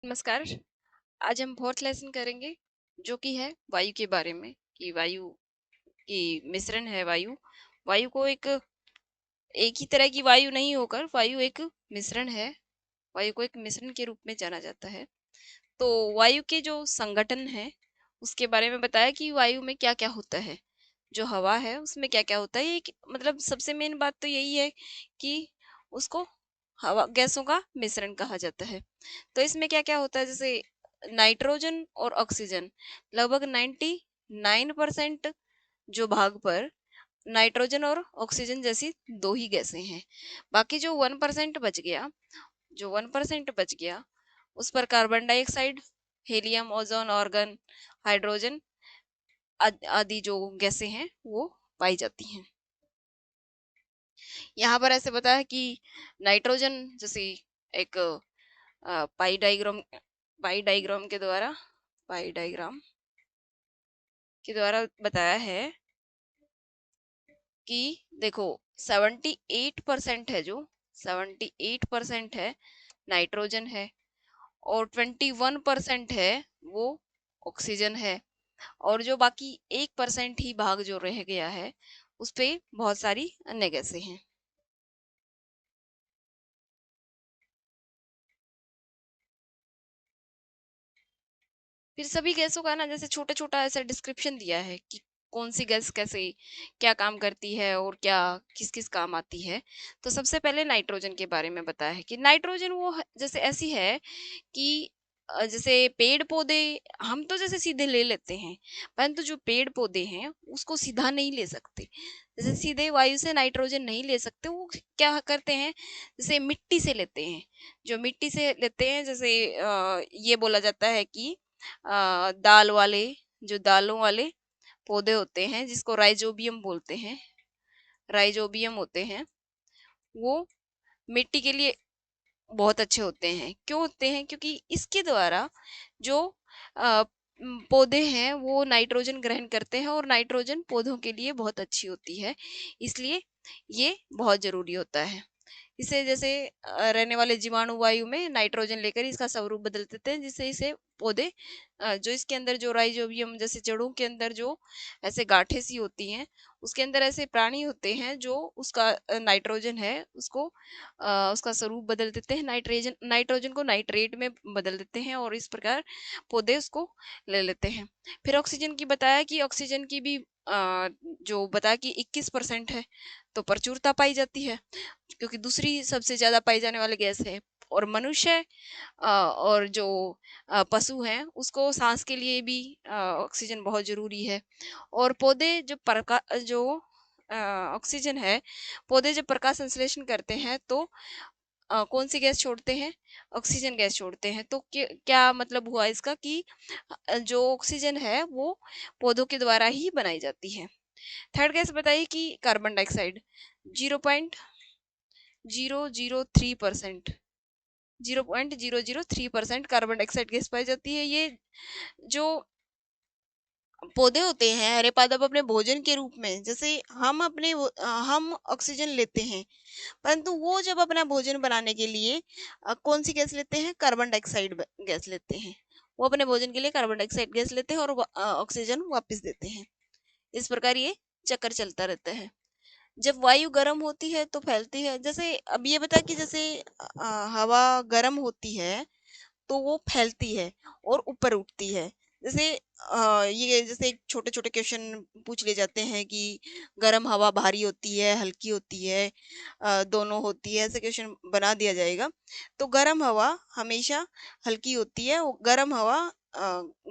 नमस्कार। आज हम फोर्थ लेसन करेंगे जो कि है वायु के बारे में कि वायु की मिश्रण है। वायु वायु को एक ही तरह की वायु नहीं होकर वायु एक मिश्रण है। वायु को एक मिश्रण के रूप में जाना जाता है। तो वायु के जो संगठन है उसके बारे में बताया कि वायु में क्या क्या होता है। जो हवा है उसमें क्या क्या होता है। मतलब सबसे मेन बात तो यही है कि उसको हवा गैसों का मिश्रण कहा जाता है। तो इसमें क्या क्या होता है, जैसे नाइट्रोजन और ऑक्सीजन लगभग 99% जो भाग पर नाइट्रोजन और ऑक्सीजन जैसी दो ही गैसें हैं। बाकी जो 1% बच गया, उस पर carbon dioxide, helium, ozone, organ, hydrogen आदि जो गैसें हैं वो पाई जाती हैं। यहाँ पर ऐसे बताया कि नाइट्रोजन जैसे एक पाई डायग्राम पाई डायग्राम के द्वारा बताया है कि देखो 78% है, जो 78% है नाइट्रोजन है, और 21% है वो ऑक्सीजन है, और जो बाकी 1% ही भाग जो रह गया है उस पे बहुत सारी अन्य गैसें हैं। फिर सभी गैसों का ना जैसे छोटा छोटा ऐसा डिस्क्रिप्शन दिया है कि कौन सी गैस कैसे क्या काम करती है और क्या किस किस काम आती है। तो सबसे पहले नाइट्रोजन के बारे में बताया है कि नाइट्रोजन जैसे ऐसी है कि जैसे पेड़ पौधे हम तो जैसे सीधे ले लेते हैं, परंतु जो पेड़ पौधे हैं उसको सीधा नहीं ले सकते। जैसे सीधे वायु से नाइट्रोजन नहीं ले सकते, वो क्या करते हैं, जैसे मिट्टी से लेते हैं। जो मिट्टी से लेते हैं, जैसे ये बोला जाता है कि दाल वाले जो दालों वाले पौधे होते हैं जिसको राइजोबियम बोलते हैं, राइजोबियम होते हैं, वो मिट्टी के लिए बहुत अच्छे होते हैं। क्यों होते हैं? क्योंकि इसके द्वारा जो पौधे हैं वो नाइट्रोजन ग्रहण करते हैं, और नाइट्रोजन पौधों के लिए बहुत अच्छी होती है, इसलिए ये बहुत जरूरी होता है। इसे जैसे रहने वाले जीवाणु वायु में नाइट्रोजन लेकर इसका स्वरूप बदल देते हैं, जिससे इसे पौधे जो इसके अंदर जो राइजोबियम जैसे जड़ों के अंदर जो ऐसे गांठें सी होती हैं, उसके अंदर ऐसे प्राणी होते हैं जो उसका नाइट्रोजन है उसको उसका स्वरूप बदल देते हैं, नाइट्रोजन को नाइट्रेट में बदल देते हैं, और इस प्रकार पौधे उसको ले लेते हैं। फिर ऑक्सीजन की बताया कि ऑक्सीजन की भी जो बताया कि 21% है, तो प्रचुरता पाई जाती है क्योंकि दूसरी सबसे ज्यादा पाई जाने वाली गैस है। और मनुष्य और जो पशु हैं उसको सांस के लिए भी ऑक्सीजन बहुत जरूरी है। और पौधे जो ऑक्सीजन है, पौधे जब प्रकाश संश्लेषण करते हैं तो कौन सी गैस छोड़ते हैं? ऑक्सीजन गैस छोड़ते हैं। तो क्या मतलब हुआ इसका कि जो ऑक्सीजन है वो पौधों के द्वारा ही बनाई जाती है। थर्ड गैस बताइए कि carbon dioxide 0.003% 0.003% carbon dioxide gas पाई जाती है। ये जो पौधे होते हैं हरे पादप अपने भोजन के रूप में, जैसे हम ऑक्सीजन लेते हैं, परंतु वो जब अपना भोजन बनाने के लिए कौन सी गैस लेते हैं? कार्बन डाइऑक्साइड गैस लेते हैं। वो अपने भोजन के लिए कार्बन डाइऑक्साइड गैस लेते हैं और ऑक्सीजन वापस देते हैं। इस प्रकार ये चक्कर चलता रहता है। जब वायु गर्म होती है तो फैलती है। जैसे अब ये बता कि जैसे हवा गर्म होती है तो वो फैलती है और ऊपर उठती है। जैसे ये जैसे छोटे छोटे क्वेश्चन पूछ लिए जाते हैं कि गर्म हवा भारी होती है, हल्की होती है, दोनों होती है, ऐसे क्वेश्चन बना दिया जाएगा। तो गर्म हवा हमेशा हल्की होती है, वो गर्म हवा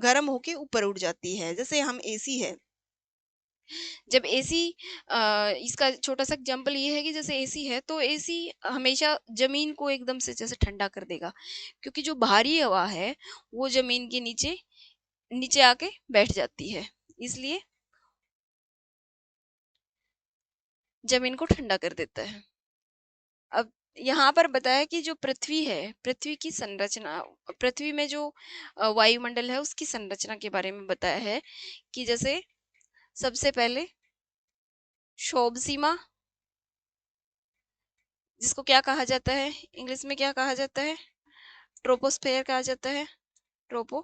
गर्म होके ऊपर उठ जाती है। जैसे हम एसी है, जब एसी इसका छोटा सा एग्जांपल ये है कि जैसे एसी है तो एसी हमेशा जमीन को एकदम से जैसे ठंडा कर देगा, क्योंकि जो भारी हवा है वो जमीन के नीचे नीचे आके बैठ जाती है, इसलिए जमीन को ठंडा कर देता है। अब यहाँ पर बताया कि जो पृथ्वी है, पृथ्वी की संरचना, पृथ्वी में जो वायुमंडल है उसकी संरचना के बारे में बताया है कि जैसे सबसे पहले क्षोभ सीमा, जिसको क्या कहा जाता है, इंग्लिश में क्या कहा जाता है? ट्रोपोस्फेयर कहा जाता है, ट्रोपोस्फेयर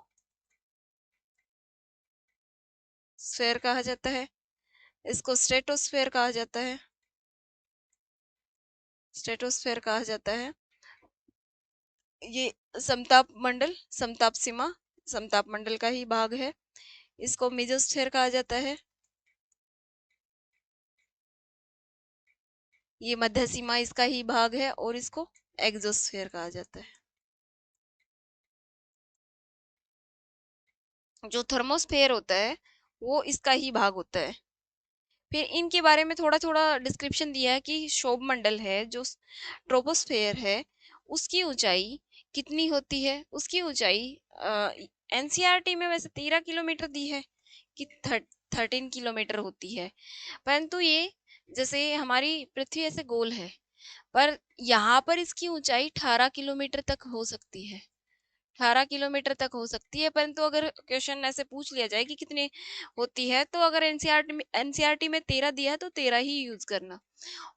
कहा जाता है। इसको स्ट्रेटोस्फेयर कहा जाता है, स्ट्रेटोस्फेयर कहा जाता है। ये समताप मंडल, समताप सीमा, समताप मंडल का ही भाग है। इसको मेसोस्फेयर कहा जाता है। ये मध्य सीमा इसका ही भाग है और इसको एक्सोस्फेयर कहा जाता है। जो थर्मोस्फेयर होता है वो इसका ही भाग होता है। फिर इनके बारे में थोड़ा थोड़ा डिस्क्रिप्शन दिया है कि शोभ मंडल है जो ट्रोपोस्फेयर है, उसकी ऊंचाई कितनी होती है। उसकी ऊंचाई एनसीईआरटी में वैसे 13 किलोमीटर दी है कि 13 किलोमीटर होती है, परंतु ये जैसे हमारी पृथ्वी ऐसे गोल है, पर यहाँ पर इसकी ऊंचाई 18 किलोमीटर तक हो सकती है, 18 किलोमीटर तक हो सकती है। परंतु अगर क्वेश्चन ऐसे पूछ लिया जाए कि कितने होती है, तो अगर एनसीईआरटी में 13 दिया है तो 13 ही यूज करना,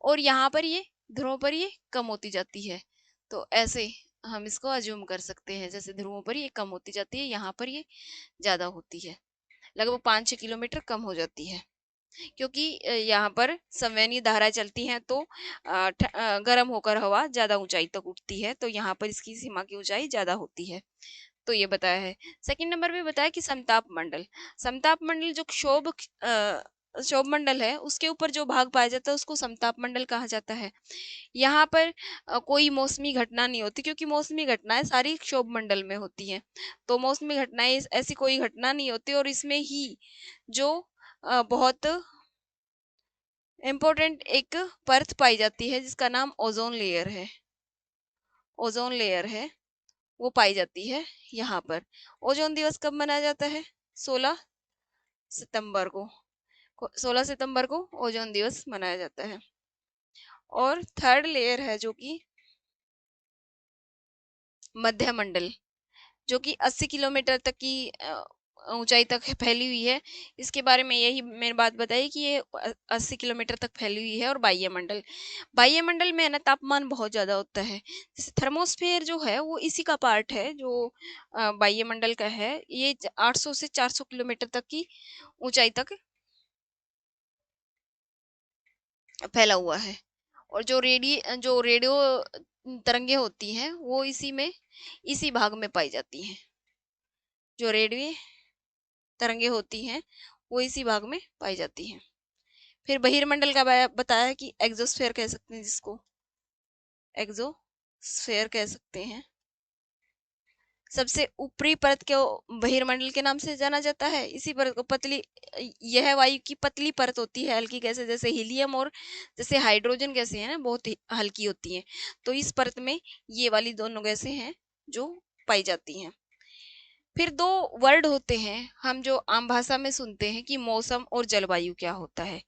और यहाँ पर ये ध्रुवों पर ये कम होती जाती है। तो ऐसे हम इसको अज्यूम कर सकते हैं, जैसे ध्रुवों पर ये कम होती जाती है, यहाँ पर ये ज्यादा होती है, लगभग 5-6 किलोमीटर कम हो जाती है। क्योंकि यहाँ पर संवहनीय धाराएं चलती हैं, तो गर्म होकर हवा ज्यादा ऊंचाई तक उठती है, तो यहाँ पर इसकी सीमा की ऊंचाई ज्यादा होती है। तो ये बताया है। सेकंड नंबर पे बताया कि समताप मंडल, समताप मंडल जो क्षोभ मंडल है उसके ऊपर जो भाग पाया जाता है उसको समताप मंडल कहा जाता है। यहाँ पर कोई मौसमी घटना नहीं होती, क्योंकि मौसमी घटनाएं सारी क्षोभ मंडल में होती हैं। तो मौसमी घटनाएं ऐसी कोई घटना नहीं होती, और इसमें ही जो बहुत इम्पोर्टेंट एक परत पाई जाती है जिसका नाम ओजोन लेयर है, ओजोन लेयर है, वो पाई जाती है यहाँ पर। ओजोन दिवस कब मनाया जाता है? 16 सितंबर को, 16 सितंबर को ओजोन दिवस मनाया जाता है। और थर्ड लेयर है जो कि मध्य मंडल, जो कि 80 किलोमीटर तक की ऊंचाई तक फैली हुई है। इसके बारे में यही मैंने बात बताई कि ये 80 किलोमीटर तक फैली हुई है। और बाह्य मंडल, बाह्य मंडल में है ना तापमान बहुत ज्यादा होता है। जैसे थर्मोस्फेयर जो है वो इसी का पार्ट है जो बाह्य मंडल का है। ये 800 से 400 किलोमीटर तक की ऊंचाई तक फैला हुआ है। और जो रेडियो तरंगे होती हैं वो इसी भाग में पाई जाती हैं। जो रेडियो तरंगे होती हैं वो इसी भाग में पाई जाती हैं। फिर बहिर्मंडल का बताया कि एक्सोस्फेयर कह सकते हैं, जिसको एक्सोस्फेयर कह सकते हैं। सबसे ऊपरी परत को बहिर्मंडल के नाम से जाना जाता है। इसी परत को पतली, यह वायु की पतली परत होती है, हल्की गैसें जैसे हीलियम और जैसे हाइड्रोजन गैसें हैं ना, बहुत हल्की होती हैं। तो इस परत में ये वाली दोनों गैसें हैं जो पाई जाती हैं। फिर दो वर्ड होते हैं हम जो आम भाषा में सुनते हैं कि मौसम और जलवायु क्या होता है।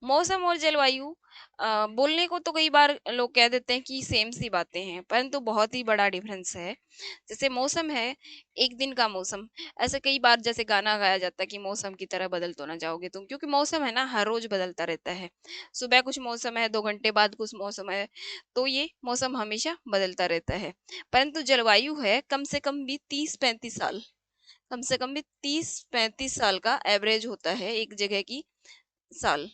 मौसम और जलवायु बोलने को तो कई बार लोग कह देते हैं कि सेम सी बातें हैं, परंतु बहुत ही बड़ा डिफरेंस है। जैसे मौसम है एक दिन का मौसम, ऐसे कई बार जैसे गाना गाया जाता है कि मौसम की तरह बदल तो ना जाओगे तुम, क्योंकि मौसम है ना हर रोज बदलता रहता है। सुबह कुछ मौसम है, 2 घंटे बाद कुछ मौसम है, तो ये मौसम हमेशा बदलता रहता है। परंतु जलवायु है कम से कम भी 30-35 साल, कम से कम भी 30-35 साल का एवरेज होता है एक जगह की साल।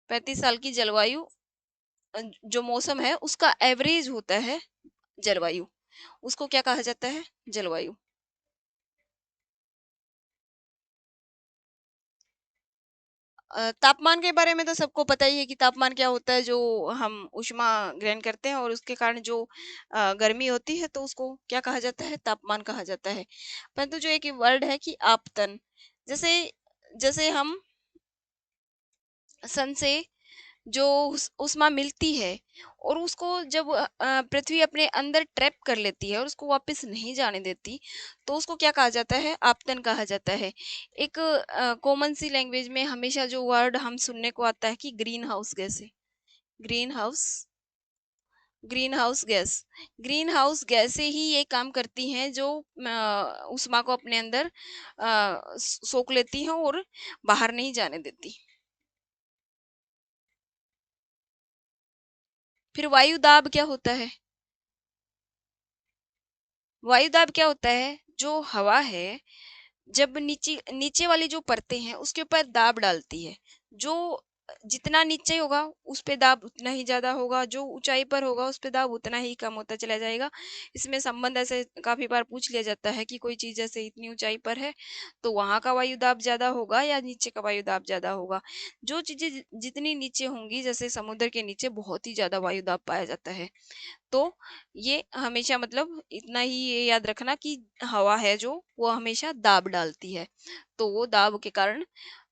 35 साल की जलवायु जो मौसम है उसका एवरेज होता है जलवायु, उसको क्या कहा जाता है? जलवायु। तापमान के बारे में तो सबको पता ही है कि तापमान क्या होता है, जो हम ऊष्मा ग्रहण करते हैं और उसके कारण जो गर्मी होती है, तो उसको क्या कहा जाता है? तापमान कहा जाता है। परंतु जो एक वर्ड है कि आपतन, जैसे जैसे हम सन से जो ऊष्मा मिलती है और उसको जब पृथ्वी अपने अंदर ट्रैप कर लेती है और उसको वापस नहीं जाने देती, तो उसको क्या कहा जाता है? आपतन कहा जाता है। एक कॉमन सी लैंग्वेज में हमेशा जो वर्ड हम सुनने को आता है कि ग्रीन हाउस गैस है, green house, green house gas, green house गैसें ही ये काम करती हैं जो ऊष्मा को अपने अंदर सोख लेती हैं और बाहर नहीं जाने देती। फिर वायु दाब क्या होता है? वायुदाब क्या होता है? जो हवा है जब नीचे नीचे वाली जो परतें हैं उसके ऊपर दाब डालती है, जो जितना नीचे होगा उस पे दाब उतना ही ज्यादा होगा, जो ऊंचाई पर होगा उस पे दाब उतना ही कम होता चला जाएगा। इसमें संबंध ऐसे काफी बार पूछ लिया जाता है कि कोई चीज जैसे इतनी ऊंचाई पर है तो वहां का वायु दाब ज्यादा होगा या नीचे का वायु दाब ज्यादा होगा। जो चीजें जितनी नीचे होंगी, जैसे समुद्र के नीचे बहुत ही ज्यादा वायु दाब पाया जाता है। तो ये हमेशा मतलब इतना ही ये याद रखना कि हवा है जो वो हमेशा दाब डालती है, तो वो दाब के कारण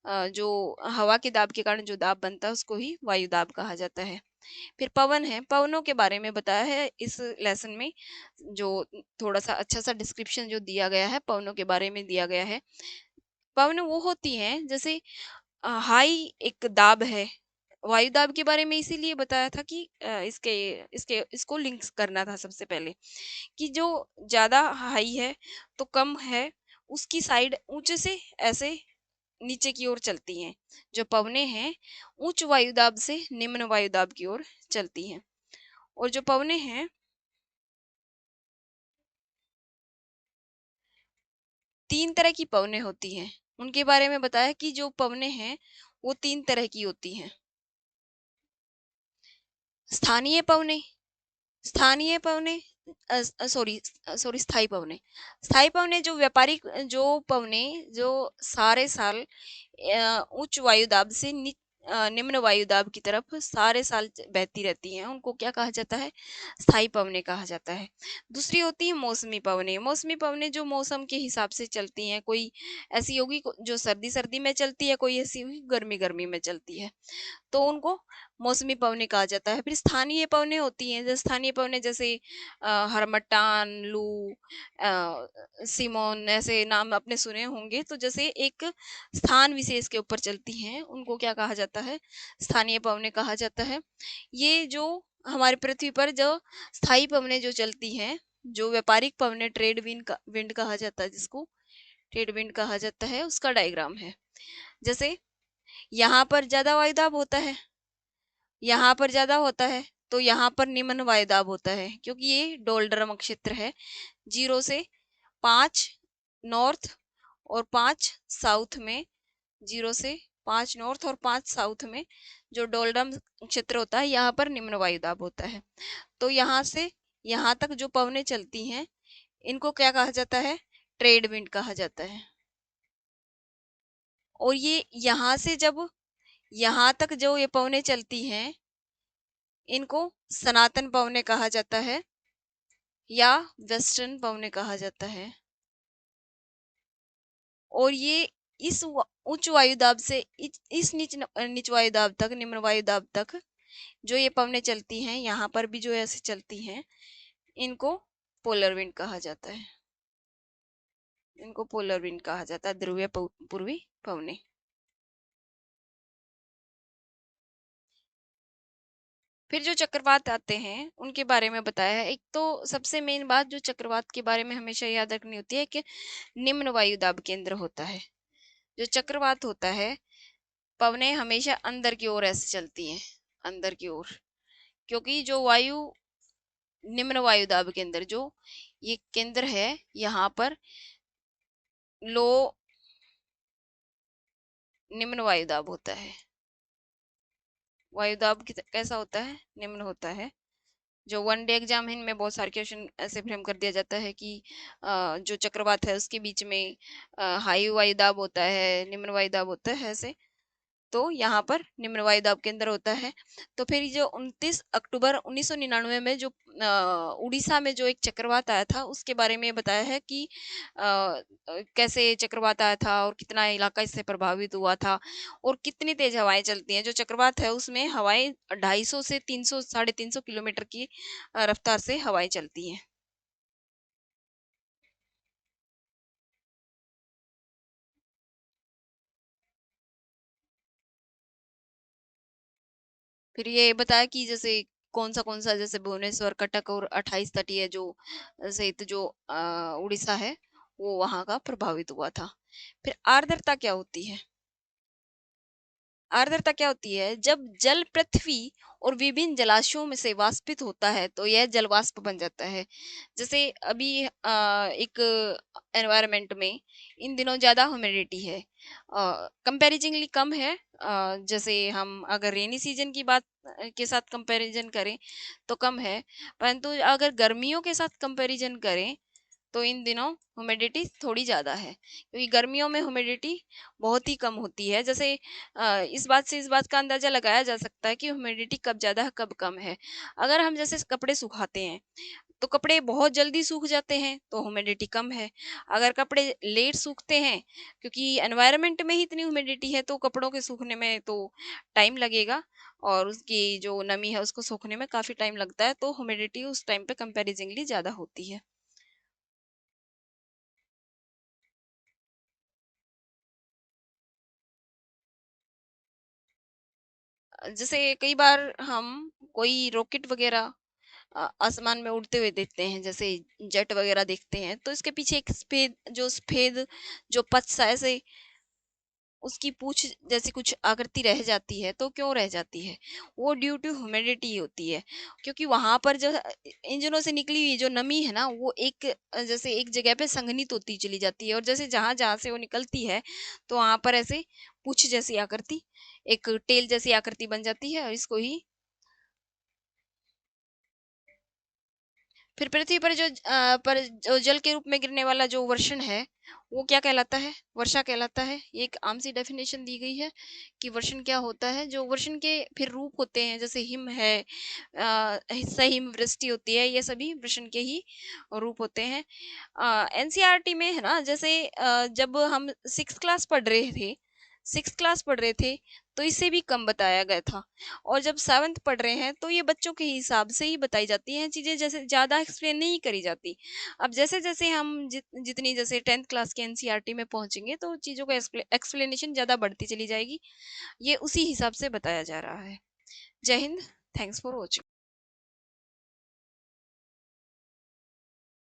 जो हवा के दाब के कारण जो दाब बनता है उसको ही वायु दाब कहा जाता है। फिर पवन है, पवनों के बारे में बताया है इस लेसन में, जो थोड़ा सा अच्छा सा डिस्क्रिप्शन जो दिया गया है पवनों के बारे में दिया गया है। पवन वो होती हैं जैसे हाई एक दाब है। वायु दाब के बारे में इसीलिए बताया था कि इसके इसके इसको लिंक्स करना था सबसे पहले, कि जो ज्यादा हाई है तो कम है, उसकी साइड ऊंचे से ऐसे नीचे की ओर चलती हैं। जो पवने हैं उच्च वायुदाब से निम्न वायुदाब की ओर चलती हैं। और जो पवने हैं, तीन तरह की पवने होती हैं। उनके बारे में बताया कि जो पवने हैं वो तीन तरह की होती हैं। स्थानीय पवने, स्थानीय पवने, सॉरी सॉरी स्थायी पवने। स्थायी पवने जो व्यापारिक जो पवने जो सारे साल उच्च वायुदाब से निम्न वायुदाब की तरफ सारे साल बहती रहती हैं, उनको क्या कहा जाता है? स्थायी पवने कहा जाता है। दूसरी होती है मौसमी पवने। मौसमी पवने जो मौसम के हिसाब से चलती हैं, कोई ऐसी होगी जो सर्दी सर्दी में चलती है, कोई ऐसी होगी गर्मी गर्मी में चलती है, तो उनको मौसमी पवने कहा जाता है। फिर स्थानीय पवने होती हैं, जैसे स्थानीय पवने जैसे हरमट्टान, लू, सिमोन, ऐसे नाम आपने सुने होंगे। तो जैसे एक स्थान विशेष के ऊपर चलती हैं उनको क्या कहा जाता है? स्थानीय पवने कहा जाता है। ये जो हमारी पृथ्वी पर जो स्थायी पवने जो चलती हैं, जो व्यापारिक पवने ट्रेड विंड कहा जाता है, जिसको ट्रेड विंड कहा जाता है, उसका डायग्राम है। जैसे यहाँ पर ज्यादा वायुदाब होता है, यहाँ पर ज्यादा होता है, तो यहाँ पर निम्न वायुदाब होता है, क्योंकि ये डोल्ड्रम क्षेत्र है। 0 से 5 नॉर्थ और 5 साउथ में, 0 से 5 नॉर्थ और 5 साउथ में जो डोल्ड्रम क्षेत्र होता है, यहाँ पर निम्न वायुदाब होता है। तो यहाँ से यहाँ तक जो पवनें चलती हैं इनको क्या कहा जाता है? ट्रेड विंड कहा जाता है। और ये यहाँ से जब यहाँ तक जो ये पवनें चलती हैं इनको सनातन पवने कहा जाता है या वेस्टर्न पवने कहा जाता है। और ये इस उच्च वायुदाब से इस नीच वायुदाब तक, निम्न वायुदाब तक जो ये पवने चलती हैं, यहाँ पर भी जो ऐसे चलती हैं, इनको पोलर विंड कहा जाता है। इनको पोलर विंड कहा जाता है, ध्रुवीय पूर्वी पवने। फिर जो चक्रवात आते हैं उनके बारे में बताया है। एक तो सबसे मेन बात जो चक्रवात के बारे में हमेशा याद रखनी होती है कि निम्न वायुदाब केंद्र होता है। जो चक्रवात होता है, पवनें हमेशा अंदर की ओर ऐसे चलती हैं, अंदर की ओर, क्योंकि जो वायु निम्न वायुदाब केंद्र जो ये केंद्र है, यहाँ पर लो निम्न वायुदाब होता है। वायुदाब कैसा होता है? निम्न होता है। जो वन डे एग्जाम है इनमें बहुत सारे क्वेश्चन ऐसे फ्रेम कर दिया जाता है कि जो चक्रवात है उसके बीच में हाई वायुदाब होता है, निम्न वायुदाब होता है, ऐसे। तो यहाँ पर निम्न वायुदाब केंद्र होता है। तो फिर जो 29 अक्टूबर 1999 में जो उड़ीसा में जो एक चक्रवात आया था उसके बारे में बताया है कि कैसे चक्रवात आया था और कितना इलाका इससे प्रभावित हुआ था और कितनी तेज हवाएं चलती हैं। जो चक्रवात है उसमें हवाएं 250 से 300, 350 किलोमीटर की रफ्तार से हवाएं चलती हैं। फिर ये बताया कि जैसे कौन सा जैसे भुवनेश्वर, कटक और 28 तटीय जो सहित जो उड़ीसा है वो वहां का प्रभावित हुआ था। फिर आर्द्रता क्या होती है? आर्द्रता क्या होती है? जब जल पृथ्वी और विभिन्न जलाशयों में से वाष्पित होता है तो यह जल वाष्प बन जाता है। जैसे अभी एक एनवायरनमेंट में इन दिनों ज़्यादा ह्यूमिडिटी है, कंपैरेटिवली कम है। जैसे हम अगर रेनी सीजन की बात के साथ कंपैरिजन करें तो कम है, परंतु अगर गर्मियों के साथ कंपैरिजन करें तो इन दिनों ह्यूमिडिटी थोड़ी ज़्यादा है, क्योंकि गर्मियों में ह्यूमिडिटी बहुत ही कम होती है। जैसे इस बात से इस बात का अंदाज़ा लगाया जा सकता है कि ह्यूमिडिटी कब ज़्यादा है, कब कम है। अगर हम जैसे कपड़े सुखाते हैं, तो कपड़े बहुत जल्दी सूख जाते हैं, तो ह्यूमिडिटी कम है। अगर कपड़े लेट सूखते हैं, क्योंकि एनवायरनमेंट में ही इतनी ह्यूमिडिटी है, तो कपड़ों के सूखने में तो टाइम लगेगा और उसकी जो नमी है, उसको सूखने में काफ़ी टाइम लगता है, तो ह्यूमिडिटी उस टाइम पे कंपैरेटिवली ज़्यादा होती है। जैसे कई बार हम कोई रॉकेट वगैरह आसमान में उड़ते हुए देखते हैं, जैसे जेट वगैरह देखते हैं, तो इसके पीछे एक सफेद जो पथ सा ऐसे उसकी पूंछ जैसी कुछ आकृति रह जाती है, तो क्यों रह जाती है? वो ड्यू टू ह्यूमिडिटी होती है, क्योंकि वहां पर जो इंजनों से निकली हुई जो नमी है ना, वो एक जैसे एक जगह पे संघनित होती चली जाती है, और जैसे जहां जहां से वो निकलती है, तो वहां पर ऐसे पूंछ जैसी आकृति, एक टेल जैसी आकृति बन जाती है, और इसको ही फिर पृथ्वी पर जो जल के रूप में गिरने वाला जो वर्षण है, वो क्या कहलाता है? वर्षा कहलाता है। ये एक आम सी डेफिनेशन दी गई है कि वर्षण क्या होता है। जो वर्षण के फिर रूप होते हैं, जैसे हिम है, हिस्सा हिम वृष्टि होती है, ये सभी वर्षण के ही रूप होते हैं। एनसीईआरटी में है ना, जैसे जब हम सिक्स क्लास पढ़ रहे थे, तो इससे भी कम बताया गया था, और जब सेवन्थ पढ़ रहे हैं तो ये बच्चों के हिसाब से ही बताई जाती हैं चीज़ें, जैसे ज़्यादा एक्सप्लेन नहीं करी जाती। अब जैसे जैसे हम जितनी जैसे टेंथ क्लास के एनसीईआरटी में पहुंचेंगे, तो चीज़ों का एक्सप्लेनेशन ज़्यादा बढ़ती चली जाएगी। ये उसी हिसाब से बताया जा रहा है। जय हिंद। Thanks for watching.